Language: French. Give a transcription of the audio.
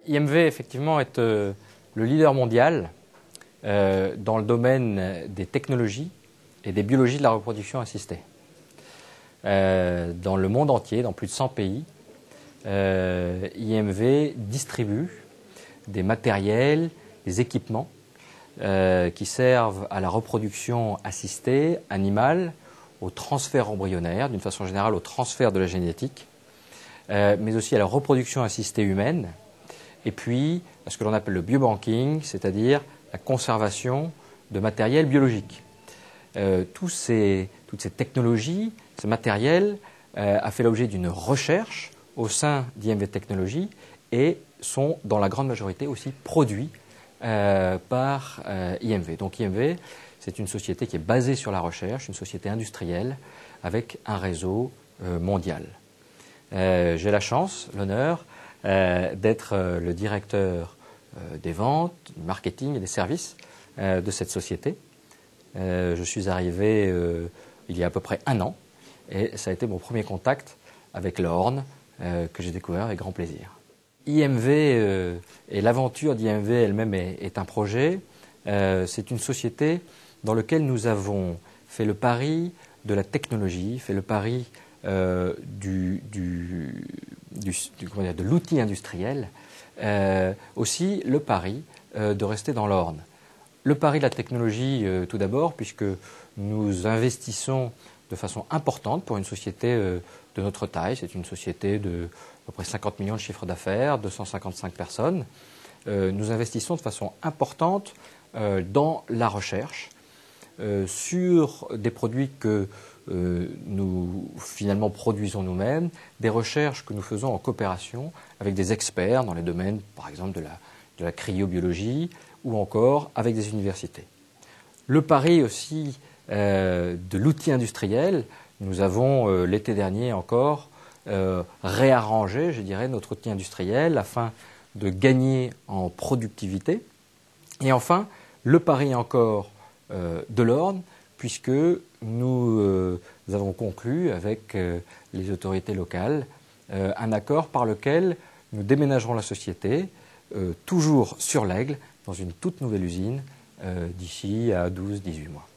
IMV, effectivement, est le leader mondial dans le domaine des technologies et des biologies de la reproduction assistée. Dans le monde entier, dans plus de 100 pays, IMV distribue des matériels, des équipements qui servent à la reproduction assistée animale, au transfert embryonnaire, d'une façon générale au transfert de la génétique, mais aussi à la reproduction assistée humaine, et puis à ce que l'on appelle le biobanking, c'est-à-dire la conservation de matériel biologique. Toutes ces technologies, ce matériel a fait l'objet d'une recherche au sein d'IMV Technologies et sont dans la grande majorité aussi produits par IMV. Donc IMV, c'est une société qui est basée sur la recherche, une société industrielle avec un réseau mondial. J'ai la chance, l'honneur d'être le directeur des ventes, du marketing et des services de cette société. Je suis arrivé il y a à peu près 1 an et ça a été mon premier contact avec l'Orne que j'ai découvert avec grand plaisir. IMV et l'aventure d'IMV elle-même est un projet. C'est une société dans laquelle nous avons fait le pari de la technologie, fait le pari de l'outil industriel, aussi le pari de rester dans l'Orne. Le pari de la technologie tout d'abord, puisque nous investissons de façon importante pour une société de notre taille. C'est une société de à peu près 50 millions de chiffre d'affaires, 255 personnes. Nous investissons de façon importante dans la recherche sur des produits que nous finalement produisons nous-mêmes, des recherches que nous faisons en coopération avec des experts dans les domaines, par exemple, de la cryobiologie ou encore avec des universités. Le pari aussi de l'outil industriel, nous avons l'été dernier encore réarrangé, je dirais, notre outil industriel afin de gagner en productivité. Et enfin, le pari encore de l'Orne, puisque nous avons conclu avec les autorités locales un accord par lequel nous déménagerons la société toujours sur l'Aigle, dans une toute nouvelle usine, d'ici à 12-18 mois.